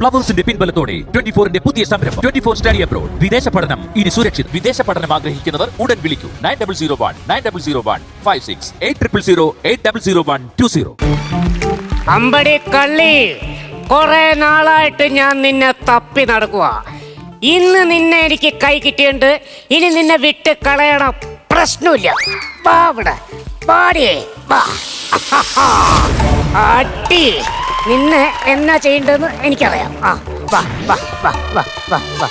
ഫ്ലവേഴ്സിന്റെ പിൻബലത്തോടെ 24ന്റെ പുതിയ സംരംഭം 24 study abroad. വിദേശ പഠനം ഇനി സുരക്ഷിത്. വിദേശ പഠനം ആഗ്രഹിക്കുന്നവർ ഉടൻ വിളിക്കൂ 9001 8001 അമ്പടി കള്ളി, കുറെ നാളായിട്ട് ഞാൻ നിന്നെ തപ്പി നടക്കുക. ഇന്ന് നിന്നെ എനിക്ക് കൈ കിട്ടിയുണ്ട്. ഇനി നിന്നെ വിട്ട് കളയണം, പ്രശ്നമില്ല. വാ ഇവിടെ, വാടിയേ, വാ. അടി, നിന്നെ എന്നാ ചെയ്യേണ്ടതെന്ന് എനിക്കറിയാം. ആ വാ വാ വാ വാ വാ വാ.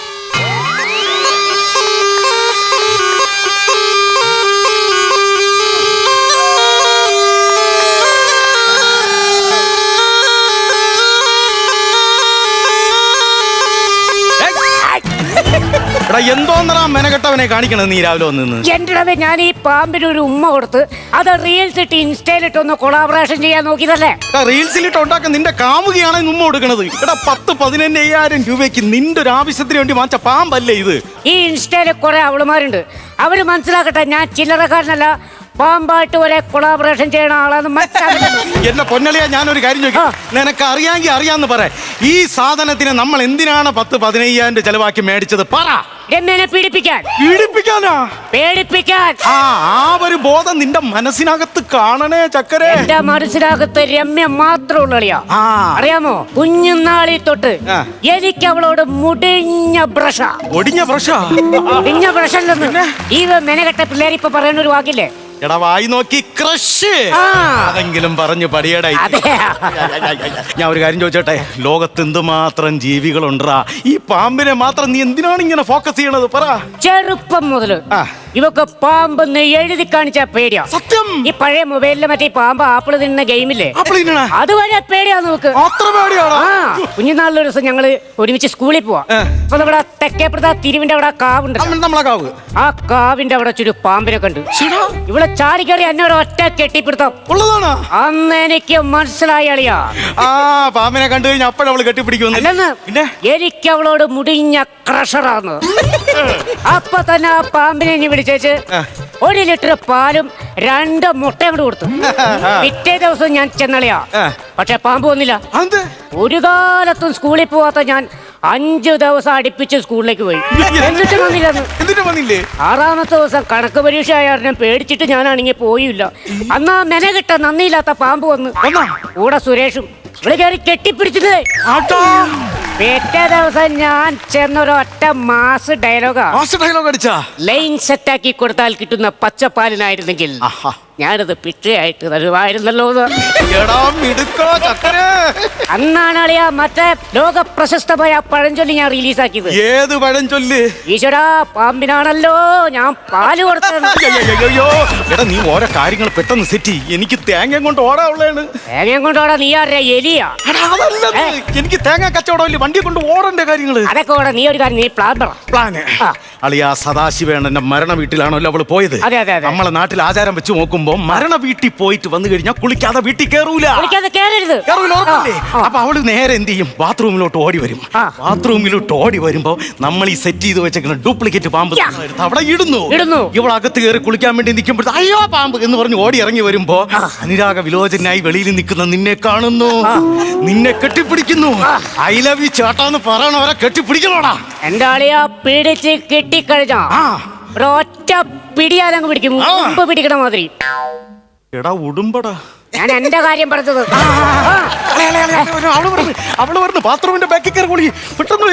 എന്തോന്നറാ മെനകെട്ടവനെ കാണിക്കണത് നീ രാവിലെ വന്ന്? എന്റെ ഞാൻ ഈ പാമ്പിന് ഒരു ഉമ്മ കൊടുത്ത് അത് റീൽസ് ഇട്ട് ഇൻസ്റ്റയിലിട്ടൊന്ന് കൊളാബറേഷൻ ചെയ്യാൻ നോക്കിയതല്ലേ. റീൽസിലിട്ട് ഉണ്ടാക്കാൻ നിന്റെ കാമുകയാണ് ഉമ്മ കൊടുക്കണത്. എടാ 10-15,000 രൂപയ്ക്ക് നിന്റെ ഒരു ആവശ്യത്തിന് വേണ്ടി വാങ്ങിച്ച പാമ്പല്ലേ ഇത്? ഈ ഇൻസ്റ്റയില് കുറെ അവളുമാരുണ്ട്. അവര് മനസ്സിലാക്കട്ടെ, ഞാൻ ചില്ലറക്കാരനല്ല, പാമ്പായിട്ട് ഒരേ കൊളാബറേഷൻ ചെയ്യണ ആളാന്ന് മനസ്സിലാക്കണം. എന്റെ പൊന്നളിയാ, ഞാനൊരു കാര്യം ചോദിക്കാം. നിനക്ക് അറിയാമെങ്കിൽ അറിയാന്ന് പറ. ഈ സാധനത്തിന് നമ്മൾ എന്തിനാണ് 10-15,000 ചെലവാക്കി മേടിച്ചത്? പറ. രമ്യനെ പീഡിപ്പിക്കാൻ. പീഡിപ്പിക്കാനാ? പേടിപ്പിക്കാൻ. ആ ഒരു ബോധം നിന്റെ മനസ്സിനകത്ത് കാണണേ ചക്കരെ. എന്റെ മനസ്സിനകത്ത് രമ്യ മാത്രമേ ഉള്ളിയാ. അറിയാമോ, കുഞ്ഞുനാളി തൊട്ട് എനിക്ക് അവളോട് മുടിഞ്ഞ ബ്രഷ. ഒടിഞ്ഞ ബ്രഷ? ഒടിഞ്ഞ ബ്രഷല്ലെന്ന് ഈ മെനകെട്ട പിള്ളേർ ഇപ്പൊ പറയുന്ന ഒരു വാക്കില്ലേ? എടാ വായി നോക്കി ക്രഷ്. അതെങ്കിലും പറഞ്ഞു പടിയടാ. ഞാൻ ഒരു കാര്യം ചോദിച്ചോട്ടെ, ലോകത്ത് എന്തുമാത്രം ജീവികളുണ്ടാ? ഈ പാമ്പിനെ മാത്രം നീ എന്തിനാണ് ഇങ്ങനെ ഫോക്കസ് ചെയ്യണത്? പറ. ചെറുപ്പം മുതല് ഇവക്ക് പാമ്പെന്ന് എഴുതി കാണിച്ച പേടിയാ. സത്യം. ഈ പഴയ മൊബൈലിലെ മറ്റേ പാമ്പ് ആപ്പിള് തിന്നുന്ന ഗെയിമില്ലേ, അതുവരെ പേടിയാ നോക്ക്. കുഞ്ഞുനാളിലൊരു ദിവസം ഞങ്ങള് ഒരുമിച്ച് സ്കൂളിൽ പോവാ. അപ്പൊ നമ്മുടെ തെക്കേപ്പുറത്തെ തിരുവിന്റെ അവിടെ കാവുണ്ട്. ആ കാവിന്റെ അവിടെ ചുരു പാമ്പിനെ കണ്ടു. ഇവിടെ ചാടിക്കറി എന്നോട് ഒറ്റ കെട്ടിപ്പിടുത്തം. അന്ന് എനിക്ക് മനസ്സിലായി അളിയാ, പാമ്പിനെ കണ്ടു കഴിഞ്ഞാൽ അപ്പോഴവള് കെട്ടിപ്പിടിക്കുമെന്ന്. എനിക്ക് അവളോട് മുടിഞ്ഞ ക്രഷറാന്ന്. അപ്പൊ തന്നെ ആ പാമ്പിനെ ഇനി വിളിച്ചേച്ച് 1 ലിറ്റർ പാലും 2 മുട്ടയും കൂടെ കൊടുത്തു. പിറ്റേ ദിവസം ഞാൻ ചെന്നളിയാ, പക്ഷെ പാമ്പ് വന്നില്ല. ഒരു കാലത്തും സ്കൂളിൽ പോവാത്ത ഞാൻ 5 ദിവസം അടുപ്പിച്ച് സ്കൂളിലേക്ക് പോയി. എന്നിട്ട് വന്നില്ലേ? 6ാമത്തെ ദിവസം കണക്ക് പരീക്ഷ ആയാലും പേടിച്ചിട്ട് ഞാനാണെങ്കിൽ പോയില്ല. അന്നാ മെനകിട്ട നന്ദിയില്ലാത്ത പാമ്പ് വന്ന് കൂടെ സുരേഷും ഇവിടെ കയറി കെട്ടിപ്പിടിച്ചത്. പിറ്റേ ദിവസം ഞാൻ ചെന്നൊരൊറ്റ മാസ് ഡയലോഗ് അടിച്ചാ. ലൈൻ സെറ്റാക്കി കൊടുത്താൽ കിട്ടുന്ന പച്ചപ്പാലിനായിരുന്നെങ്കിൽ ഞാനത് പിച്ചയായിട്ട് തരുമായിരുന്നല്ലോ. അന്നാണ് അളിയാ മറ്റേ ലോക പ്രശസ്തമായ പഴഞ്ചൊല്ലി ഞാൻ റിലീസാക്കിയത്. ഏത് പഴഞ്ചൊല്ല്? ഈശ്വരാ, പാമ്പിനാണല്ലോ ഞാൻ പാല് കൊടുത്തത്. നീ ഓരോ കാര്യങ്ങൾ പെട്ടെന്ന് സെറ്റ്. എനിക്ക് തേങ്ങ കൊണ്ട് ഓടാനുള്ളതാണ്. തേങ്ങ കൊണ്ട് ഓടാ? നീ ആരുടെ എലിയാ? എനിക്ക് തേങ്ങ കച്ചവടം, വണ്ടി കൊണ്ട് ഓടേണ്ട കാര്യങ്ങള് അതൊക്കെ ഓടാ. നീ ഒരു കാര്യം, നീ പ്ലാന് അളിയാ. സദാശിവേണ്ണന്റെ മരണ വീട്ടിലാണല്ലോ അവള് പോയത്. നമ്മളെ നാട്ടിൽ ആചാരം വെച്ച് നോക്കുമ്പോ മരണ വീട്ടിൽ പോയിട്ട് വന്നു കഴിഞ്ഞാൽ കുളിക്കാതെ വീട്ടിൽ കയറൂല. അപ്പൊ അവള് നേരെ എന്ത് ചെയ്യും? ബാത്റൂമിലോട്ട് ഓടി വരും. ബാത്റൂമിലോട്ട് ഓടി വരുമ്പോ നമ്മൾ ഈ സെറ്റ് ചെയ്ത് വെച്ചേക്കുന്ന ഡ്യൂപ്ലിക്കേറ്റ് പാമ്പ് അവിടെ ഇടുന്നു. ഇവളകത്ത് കയറി കുളിക്കാൻ വേണ്ടി നിൽക്കുമ്പോഴത്തെ അയ്യോ പാമ്പ് എന്ന് പറഞ്ഞ് ഓടി ഇറങ്ങി വരുമ്പോ അനുരാഗ വിലോചനായി വെളിയിൽ നിൽക്കുന്ന നിന്നെ കാണുന്നു. നിന്നെ കെട്ടിപ്പിടിക്കുന്നു. ഐ ലവ് യു ചേട്ടാന്ന് പറയണവരെ കെട്ടിപ്പിടിക്കണോടാ. എന്റെ ആളിയാ പിടിച്ച് കെട്ടിക്കഴിഞ്ഞാ ഒറ്റ പിടിയാലങ്ങ് പിടിക്കും, മുമ്പ് പിടിക്കണ മാതിരി. എടാ ഉടുമ്പടാ, ഞാൻ എന്റെ കാര്യം പറഞ്ഞത്. അവള് പറഞ്ഞു ബാത്റൂമിന്റെ ബാക്കിൽ കയറി കൂടി. പെട്ടെന്ന്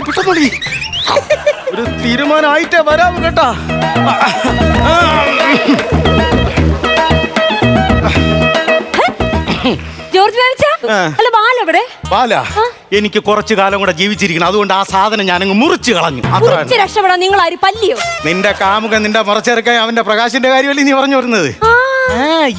ഒരു തീരുമാനമായിട്ടേ വരാമു കേട്ടാ. എനിക്ക് കുറച്ചു കാലം കൂടെ ജീവിച്ചിരിക്കണം, അതുകൊണ്ട് ആ സാധനം ഞാനങ്ങ് മുറിച്ചു കളഞ്ഞു. നിന്റെ കാമുക നിന്റെ മുറച്ചെറുക്കായി അവന്റെ പ്രകാശിന്റെ കാര്യമല്ലേ നീ പറഞ്ഞു വരുന്നത്?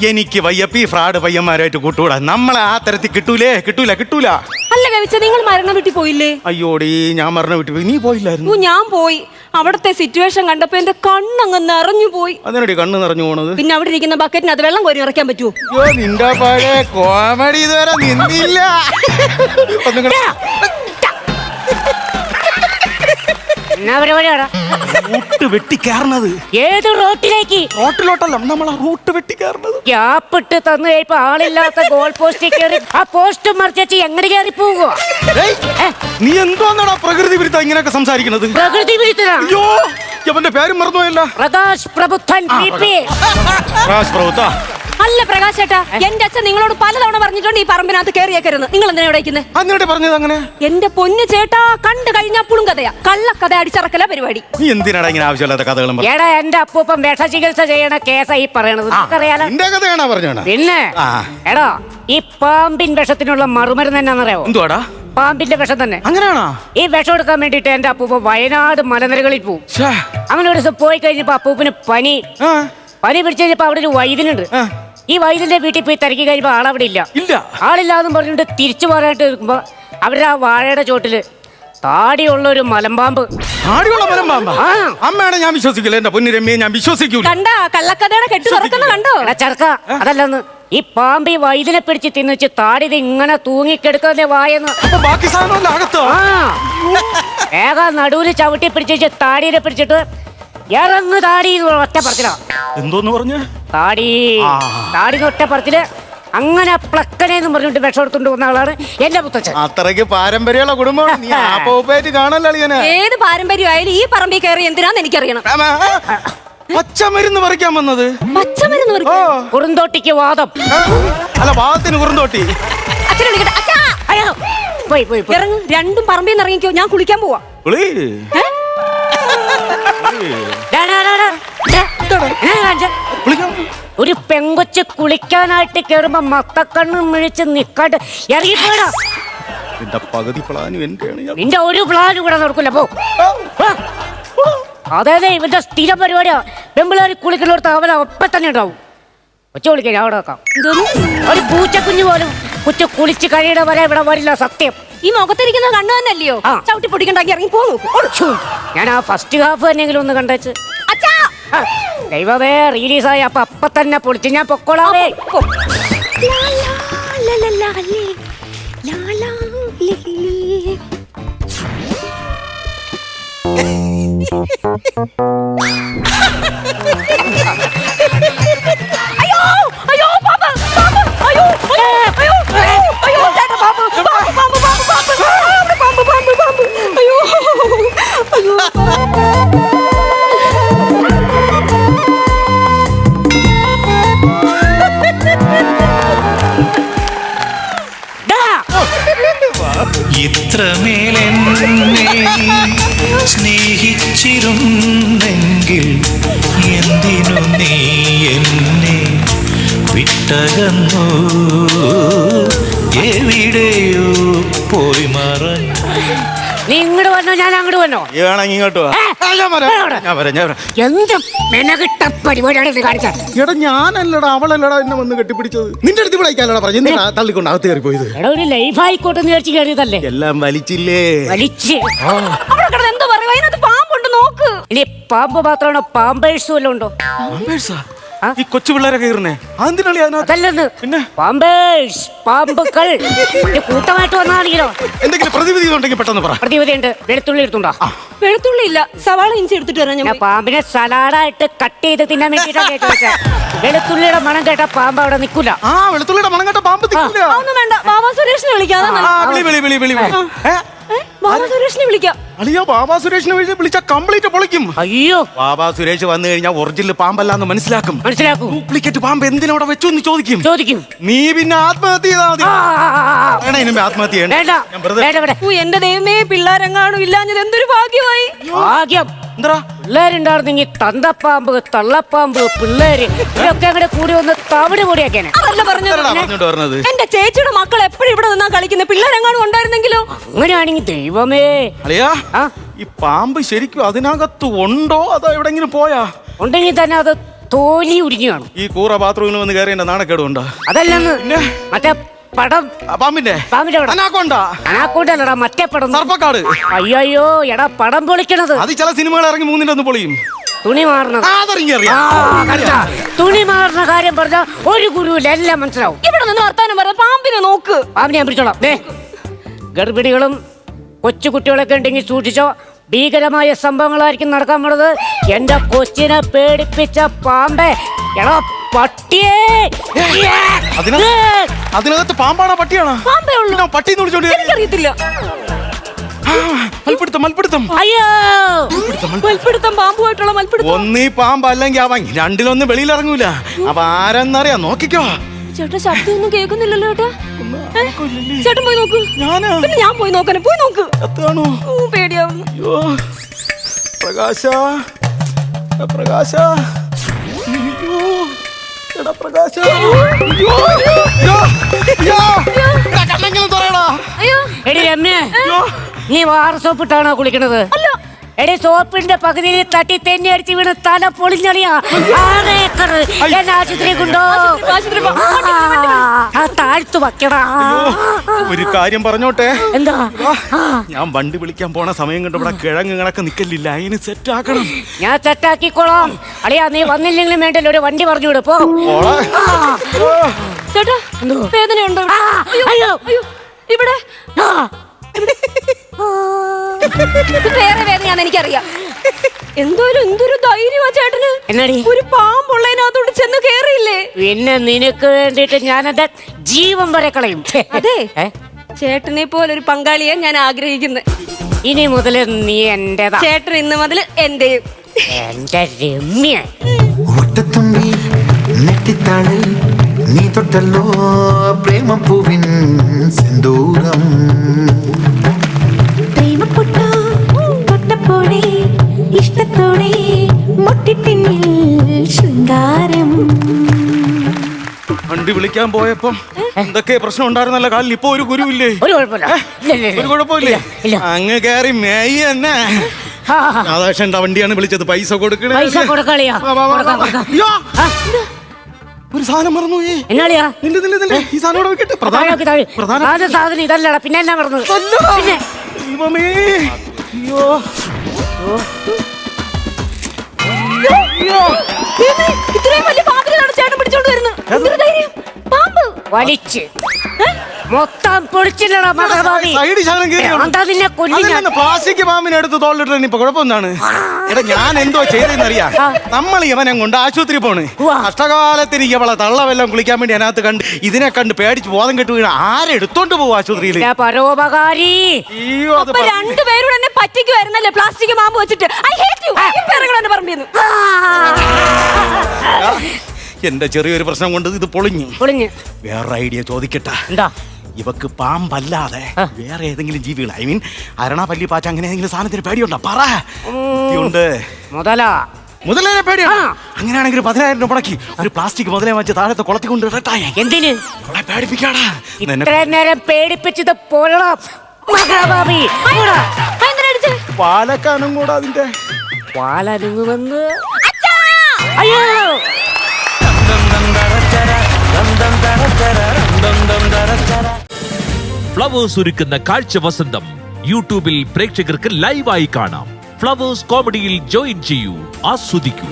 എനിക്ക് വയ്യപ്പി ഫ്രാഡ് പയ്യന്മാരായിട്ട് കൂട്ടുകൂടാ. നമ്മളെ ആ തരത്തിൽ കിട്ടൂല. അല്ല നിങ്ങൾ മരണ വീട്ടിൽ പോയില്ലേ? അയ്യോടി, ഞാൻ മരണ വീട്ടിൽ പോയി. നീ പോയില്ലായിരുന്നു? ഞാൻ പോയി. അവിടത്തെ സിറ്റുവേഷൻ കണ്ടപ്പോ എന്റെ കണ്ണങ്ങ് നിറഞ്ഞു പോയി. അതിനടി കണ്ണ് നിറഞ്ഞു പോണത്? പിന്നെ അവിടെ ഇരിക്കുന്ന ബക്കറ്റിന് അത് വെള്ളം കോരി നിറയ്ക്കാൻ പറ്റുമോ? നിന്റെ പഴയ കോമഡി ഇതുവരെ നിന്നില്ല. എന്നാ പരിപാടിയാടാ? റൂട്ട് വെട്ടി കയറണത്. ഏത് റോട്ടിലേക്ക്? റോട്ടിലോട്ടല്ല, നമ്മളാ റൂട്ട് വെട്ടി കയറണത്. ഗ്യാപ്പിട്ട് തന്നു കഴിയുമ്പോ ആളില്ലാത്ത ഗോൾ പോസ്റ്റിൽ കയറി ആ പോസ്റ്റ് മറിച്ച് എങ്ങനെ കയറി പോകുക? നീ എന്തോന്നാടാ പ്രകൃതി വിരുദ്ധ ഇങ്ങനെയൊക്കെ സംസാരിക്കണത്? പ്രകൃതി വിരുദ്ധനാ? അയ്യോ, അവന്റെ പേരും മറന്നുപോയല്ല. പ്രകാശ് പ്രബുദ്ധൻ PP. പ്രകാശ് പ്രഭുത്ത. അല്ല പ്രകാശ് ചേട്ടാ, എന്റെ അച്ഛൻ നിങ്ങളോട് പലതവണ പറഞ്ഞിട്ടുണ്ട് ഈ പറമ്പിനകത്ത് കയറിയേക്കരുത്. നിങ്ങൾ എന്തിനാ ഇവിടെ ഇരിക്കുന്നത്? അന്നോടെ പറഞ്ഞത് അങ്ങനെ? എന്റെ പൊന്നു ചേട്ടാ, കണ്ടു കഴിഞ്ഞാൽ പുളും കഥയാ, കള്ളക്കഥ അടിച്ചറക്കല പരിപാടി. നീ എന്തിനാടാ ഇങ്ങനെ ആവശ്യമില്ലാത്ത കഥകളും? എടാ, എന്റെ അപ്പൂപ്പൻ വിഷ ചികിത്സ ചെയ്യണ കേസായി പറയണത് അറിയാലോ. എന്റെ കഥയാണോ പറഞ്ഞോണ? പിന്നെ എടാ, ഈ പാമ്പിൻ വിഷത്തിനുള്ള മറുമരുന്ന് എന്നാന്നറിയാവോ? എന്തുവാടാ? പാമ്പിന്റെ വിഷം തന്നെ. അങ്ങനെയാണോ? ഈ വിഷം എടുക്കാൻ വേണ്ടിട്ട് എന്റെ അപ്പൂപ്പ വയനാട് മലനിരകളിൽ പോവും. അങ്ങനെ ഒരു ദിവസം പോയി കഴിഞ്ഞപ്പോ അപ്പൂപ്പിന് പനി പിടിച്ചു കഴിഞ്ഞപ്പോ അവിടെ ഒരു വൈദ്യനുണ്ട്. ഈ വൈദ്യന്റെ വീട്ടിൽ പോയി തിരക്കി കഴിയുമ്പോ ആളവിടെ ഇല്ല. ആളില്ലാന്നും പറഞ്ഞിട്ട് തിരിച്ചു പോരാനായിട്ട് നിൽക്കുമ്പോ അവരുടെ ആ വാഴയുടെ ചോട്ടില് താടിയുള്ള ഒരു മലമ്പാമ്പ്. അമ്മയാണ് ഞാൻ വിശ്വസിക്കില്ല. എന്റെ പൊന്നു രമ്യെ, ഞാൻ വിശ്വസിക്കൂല. കണ്ടാ കള്ളക്കഥയുടെ കെട്ട് തുറക്കുന്ന കണ്ടോ? ചർക്ക അതല്ലെന്ന്, ഈ പാമ്പ് ഈ വൈദ്യനെ പിടിച്ച് തിന്നിച്ച് താടി ഇങ്ങനെ തൂങ്ങിക്കെടുക്കാതെ വായെന്ന്. ബാക്കി സാധനം അകത്തോ? വേഗം നടുവില് ചവിട്ടി പിടിച്ച് താടിയെ പിടിച്ചിട്ട് ഇറങ്ങ് താടി ഒറ്റ പറച്ചില. എന്തോന്ന് പറഞ്ഞു? താടി ഒറ്റ പറച്ചില്. അങ്ങനെ പ്ലക്കനെന്ന് പറഞ്ഞിട്ട് വിഷം എടുത്തോണ്ട് വന്ന ആളാണ് എന്റെ മുത്തച്ഛൻ. അത്രയ്ക്ക് പാരമ്പര്യമുള്ള കുടുംബം. കാണല്ലോ. ഏത് പാരമ്പര്യമായാലും ഈ പറമ്പിൽ കയറി എന്തിനാന്ന് എനിക്കറിയണം. പച്ചമരുന്ന് പറിക്കാൻ വന്നത്? പച്ചമരുന്ന് കുറുന്തോട്ടിക്ക് വാദം. അല്ല, വാദത്തിന് കുറുന്തോട്ടി. അച്ഛനെ വിളിക്കട്ടെ. അച്ഛാ, പോയി ഇറങ്ങും. രണ്ടും പറമ്പിൽ നിന്ന് ഇറങ്ങിക്കോ, ഞാൻ കുളിക്കാൻ പോവാ. ഒരു പെങ്കൊച്ച് കുളിക്കാനായിട്ട് കേറുമ്പോ മത്തക്കണ്ണും മിഴിച്ച് നിക്കാണ്ട് ഇറങ്ങിപ്പോടാ. പകുതി പ്ലാനും എന്റെയാണ്. നിന്റെ ഒരു പ്ലാനും കൂടെ നടക്കില്ല. പോ. അതെ, ഇവന്റെ സ്ഥിര പരിപാടിയാ. പെമ്പിളാരി കുളിക്കുന്നിടത്ത് അവൻ ഒപ്പം തന്നെ ഉണ്ടാവും. കൊച്ചു കുളിക്കാൻ അവിടെ വെക്കാം. ഒരു പൂച്ചക്കുഞ്ഞു പോലും കൊച്ചു കുളിച്ച് കഴിയുടെ വരെ ഇവിടെ വരില്ല. സത്യം. ഈ മുഖത്തിരിക്കുന്ന കണ്ണു തന്നെയല്ലയോ? ചവിട്ടി പൊടിക്കണ്ടാക്കി ഇറങ്ങി പോകും. ഞാൻ ആ ഫസ്റ്റ് ഹാഫ് തന്നെങ്കിലും ഒന്ന് കണ്ടേച്ച്. ദൈവമേ, റിലീസായി അപ്പൊ തന്നെ പൊളിച്ച് ഞാൻ പൊക്കോളാവേ. അയ്യോ അയ്യോ പാമ്പ് പാമ്പ് അയ്യോ അയ്യോ അയ്യോ അയ്യോ ചേട്ടാ പാമ്പ് പാമ്പ് പാമ്പ് പാമ്പ് പാമ്പ് പാമ്പ് പാമ്പ് പാമ്പ് അയ്യോ അയ്യോ. ഇത്രമേലെന്നെ സ്നേഹിച്ചിരുന്നെങ്കിൽ എന്തിനു നീ എന്നെ വിട്ടകന്നു എവിടെയോ പോയി മറഞ്ഞു. നീ ഇങ്ങോട്ട് വന്നോ, ഞാൻ അങ്ങോട്ട് വന്നോ? ഇങ്ങോട്ട് എന്ത് മെനകിട്ട പരിപാടിയാണ് ഇത് കാണിച്ചത്? എടാ, ഞാനല്ലടാ, അവളല്ലടാ എന്നെ വന്ന് കെട്ടിപ്പിടിച്ചത്. നിന്റെ അടുത്ത് വിളിക്കാനടാ പറഞ്ഞു. തള്ളിക്കൊണ്ട് അകത്ത് കയറി പോയത്. എടാ, ഒരു ലൈഫ് ആയിക്കോട്ടെ എന്ന് വിചാരിച്ച് കയറിയതല്ലേ? എല്ലാം വലിച്ചില്ലേ? വലിച്ച് അവിടെ കിടന്ന് എന്താ പറയുക? അതിനകത്ത് പാമ്പുണ്ട്, നോക്ക്. ഇനി പാമ്പ് മാത്രമാണോ? പാമ്പേഴ്സും വല്ലതും ഉണ്ടോ? ഈ കൊച്ചു പിള്ളേരെ കയറുന്നേ അതല്ലെന്ന്. പിന്നെ പാമ്പേഴ്സ്, പാമ്പുകൾ കൂട്ടമായിട്ട് വന്നാണെങ്കിലോ? എന്തെങ്കിലും പ്രതിവിധി ഉണ്ടെങ്കിൽ പെട്ടെന്ന് പറ. പ്രതിവിധി ഉണ്ട്. വെളുത്തുള്ളി എടുത്തുണ്ടോ? വെളുത്തുള്ളി ഇല്ല, സവാള ഇഞ്ചി എടുത്തിട്ട് വരാം. ഞാൻ പാമ്പിനെ സലാഡായിട്ട് കട്ട് ചെയ്ത് തിന്നാൻ വേണ്ടിയിട്ടാണ് ചോദിച്ചത്. വെളുത്തുള്ളിയുടെ മണം കേട്ട പാമ്പ് അവിടെ നിൽക്കൂല. വെളുത്തുള്ളിയുടെ മണം കേട്ട പാമ്പ് നിൽക്കൂല. ഒന്നും വേണ്ട, ബാബാ സുരേഷിനെ വിളിക്കാം. ബാബാ സുരേഷിനെ വിളിക്കാം. അളിയോ, ബാബാ സുരേഷിനെ വിളിച്ചാൽ കംപ്ലീറ്റ് പൊളിക്കും. അയ്യോ, ബാബാ സുരേഷ് വന്നു കഴിഞ്ഞാൽ ഒറിജിനൽ പാമ്പല്ലാന്ന് മനസ്സിലാക്കും. ഡ്യൂപ്ലിക്കേറ്റ് പാമ്പ് എന്തിനവിടെ വെച്ചു എന്ന് ചോദിക്കും. നീ പിന്നെ ആത്മഹത്യ ചെയ്താൽ ആത്മഹത്യ എന്റെ ദൈവമേ, പിള്ളേരെങ്ങാനും ഇല്ലാഞ്ഞത് എന്തൊരു ഭാഗ്യമായി. ഭാഗ്യം പിള്ളേരുണ്ടായിരുന്നെങ്കിൽ തന്തപ്പാമ്പ്, തള്ളപ്പാമ്പ്, പിള്ളേര് ഇതൊക്കെ അങ്ങനെ കൂടി ഒന്ന് തവിട് കൂടിയാക്കേനെ. അതല്ല പറഞ്ഞത്. എന്റെ ചേച്ചിയുടെ മക്കൾ എപ്പോഴും ഇവിടെ നിന്നാ കളിക്കുന്നത്. പിള്ളേരെങ്ങാനും ഉണ്ടായിരുന്നെങ്കിലോ? അങ്ങനെയാണെങ്കിൽ ദൈവമേ. അളിയാ, ഈ പാമ്പ് ശരിക്കും അതിനകത്ത് ഉണ്ടോ അതോ എവിടെങ്കിലും പോയാ? ഉണ്ടെങ്കിൽ തന്നെ അത് തോലി ഉരിഞ്ഞു കാണും. ഈ കൂറ ബാത്റൂമിൽ വന്ന് കയറി എന്റെ നാണക്കേടുണ്ടോ? അതല്ലെന്ന്. മറ്റേ പടം, പാമ്പിന്റെ അനാക്കോണ്ടല്ലടാ, മറ്റേ പടം, സർപ്പക്കാട്. അയ്യോ എടാ, പടം പൊളിക്കണത്. അത് ചില സിനിമകൾ ഇറങ്ങി 3-ന്റെ ഒന്ന് പൊളിയും. തുണി മാറണത്. തുണി മാറുന്ന കാര്യം പറഞ്ഞാൽ ഒരു ഗുരുവില്ല, എല്ലാം മനസ്സിലാവും. ഇവിടെ നിന്ന് വർത്താനം പറഞ്ഞ പാമ്പിനെ നോക്ക്. പാമ്പിനെ ഞാൻ പിടിച്ചോളാം. ഗർഭിണികളും കൊച്ചു കുട്ടികളൊക്കെ ഉണ്ടെങ്കിൽ സൂക്ഷിച്ചോ. ഭീകരമായ സംഭവങ്ങളായിരിക്കും നടക്കാൻ പോണത്. എന്റെ കൊച്ചിനെ പേടിപ്പിച്ച പാമ്പേ, എടാ പട്ടിയേ. അതിനകത്ത് പാമ്പാണോ പട്ടിയാണോ? പാമ്പേ ഉള്ളൂ. പിന്നെ പട്ടി എന്ന് വിളിച്ചോണ്ട് എനിക്കറിയത്തില്ല. മൽപ്പിടുത്തം അയ്യോ, മൽപ്പിടുത്തം, പാമ്പുമായിട്ടുള്ള മൽപ്പിടുത്തം. ഒന്നീ പാമ്പ് അല്ലെങ്കിൽ അവൻ രണ്ടിലൊന്നും വെളിയിലിറങ്ങൂല. അപ്പൊ ആരെന്നറിയാ, നോക്കിക്കോ. ചേട്ടാ ശബ്ദം ഒന്നും കേൾക്കുന്നില്ലല്ലോ ചേട്ടാ. ചേട്ടൻ പോയി നോക്ക്. ഞാനാ? പിന്നെ ഞാൻ പോയി നോക്കാനെ. പോയി നോക്ക്. എത്താണോ? പേടിയാവുന്നു. അയ്യോ, പ്രകാശ, പ്രകാശ, അയ്യോ, എടാ പ്രകാശ, അയ്യോ, കണ്ണെങ്കിലും തുറയടാ. അയ്യോ എടി രമ്യ, നീ വാർ സോപ്പിട്ടാണോ കുളിക്കണത്? എടി സോപ്പിന്റെ പകുതിയിൽ തട്ടി തെന്നി അടിച്ച് വീണ് തല പൊളിഞ്ഞളിയാ. എന്നെ ആശുപത്രി കൊണ്ടോ. താഴ്ത്തു വയ്ക്കടാ. ഒരു കാര്യം പറഞ്ഞോട്ടെ. എന്താ? ഞാൻ വണ്ടി വിളിക്കാൻ പോണ സമയം കണ്ട് ഇവിടെ കിഴങ്ങ് കണക്ക് നിക്കലില്ല. അതിന് സെറ്റ് ആക്കണം. ഞാൻ സെറ്റാക്കിക്കോളാം. അളിയാ, നീ വന്നില്ലെങ്കിലും വേണ്ടല്ലോ, ഒരു വണ്ടി പറഞ്ഞു വിടും. ചേട്ടാ വേദനയുണ്ടോ? അയ്യോ, ഇവിടെ വേറെ വേദനയാന്ന് എനിക്കറിയാം. എന്തൊരു ധൈര്യമാ ചേട്ടന്. എന്നാടി? ഒരു പാമ്പുള്ളതിനകത്തോട്ട് ചെന്ന് കേറിയില്ലേ? പിന്നെ നിനക്ക് വേണ്ടിട്ട് ഞാൻ എന്റെ ജീവൻ വരെ കളയും. അതെ, ചേട്ടനെ പോലെ ഒരു പങ്കാളിയെ ഞാൻ ആഗ്രഹിക്കുന്നു. ഇനി മുതൽ നീ എന്റേതാ. ചേട്ടൻ ഇന്ന് മുതൽ എന്റെയും. എന്റെ രമ്യ. ഒട്ടത്തുമ്പി നെറ്റിത്താളിൽ നീ തൊട്ടല്ലോ പ്രേമപ്പൂവിൻ സിന്ദൂരം. തൊട്ടപ്പോഴേ ഇഷ്ടത്തോടെ മുട്ടിപ്പിന്നിൽ ശൃംഗാരം. വണ്ടി വിളിക്കാൻ പോയപ്പം എന്തൊക്കെ പ്രശ്നം ഉണ്ടായിരുന്നല്ലോ കാലിൽ. ഇപ്പൊ ഒരു ഗുരുവില്ലേ? ഒരു കുഴപ്പമില്ല. ഒരു കുഴപ്പമില്ലേ? ഇല്ല. അങ്ങ് കയറി മേയി തന്നെ. രാധാകൃഷ്ണന്റെ വണ്ടിയാണ് വിളിച്ചത്. പൈസ കൊടുക്കണേ. പൈസ കൊടുക്കളിയാ. അയ്യോ, ഒരു സാധനം മറന്നു. എന്നാളിയാ? ഈ സാധനം ഇവിടെ വെക്കട്ടെ. പ്രധാന സാധനം ഇതല്ലടാ. പിന്നെ എന്നാ പറഞ്ഞത്? പിന്നെ ദൈവമേ. അയ്യോ, ഇത്രയും വലിയ പാമ്പിനെയാണ് ചേട്ടൻ പിടിച്ചോണ്ട് വരുന്നത്. എന്തൊരു ധൈര്യം. പാമ്പ് വലിച്ച് മൊത്തം പൊളിച്ചില്ലടാ മഹാഭാവി. സൈഡ് ശകലം കേറി. എന്താ നിന്നെ കൊല്ലില്ല. പ്ലാസ്റ്റിക് പാമ്പിനെ എടുത്ത് തോളിലിട്ട് ഇപ്പൊ കുഴപ്പമെന്താണ്? എടാ, ഞാൻ എന്തോ ചെയ്തെന്നറിയാം. നമ്മൾ ഇവനെ കൊണ്ട് ആശുപത്രി പോണ്. കഷ്ടകാലത്തിന് ഇവളെ തള്ളവെല്ലാം കുളിക്കാൻ വേണ്ടി അതിനകത്ത് കണ്ട് ഇതിനെ കണ്ട് പേടിച്ച് ബോധം കെട്ട് വീണ ആരെടുത്തോണ്ട് പോകും ആശുപത്രിയിൽ? പരോപകാരി. അയ്യോ, അത് അപ്പൊ രണ്ടുപേരും എന്നെ പറ്റിക്കുവായിരുന്നല്ലേ പ്ലാസ്റ്റിക് പാമ്പ് വെച്ചിട്ട്. I hate you. എന്നെ പറമ്പിന്ന്. എന്റെ ചെറിയൊരു പ്രശ്നം കൊണ്ട് ഇത് പൊളിഞ്ഞു. വേറൊരു ഐഡിയ ചോദിക്കട്ടെ. എന്താ? ഇവക്ക് പാമ്പല്ലാതെ വേറെ ഏതെങ്കിലും ജീവികൾ, ഐ മീൻ അരണ, പല്ലി, പാറ്റ, അങ്ങനെ ഏതെങ്കിലും സാധനത്തിന് പേടിയുണ്ടോ? പറ. മുതലേ പേടിയാണ്. അങ്ങനെയാണെങ്കിൽ 10,000 രൂപ മുടക്കി ഒരു പ്ലാസ്റ്റിക് മുതലേ വെച്ച് താഴത്തെ കുളത്തി കൊണ്ട് ഇടട്ടാ. എന്തിന്? പേടിപ്പിക്കാടാ. ഇത്രയും നേരം പേടിപ്പിച്ചത് പോലടാ മഹാഭാവി. പാലക്കാനും കൂടെ അതിന്റെ പാലനുങ്ങുമെന്ന്. അയ്യോ, ഫ്ലവേഴ്സ് ഒരുക്കുന്ന കാഴ്ച വസന്തം യൂട്യൂബിൽ പ്രേക്ഷകർക്ക് ലൈവായി കാണാം. ഫ്ലവേഴ്സ് കോമഡിയിൽ ജോയിൻ ചെയ്യൂ, ആസ്വദിക്കൂ.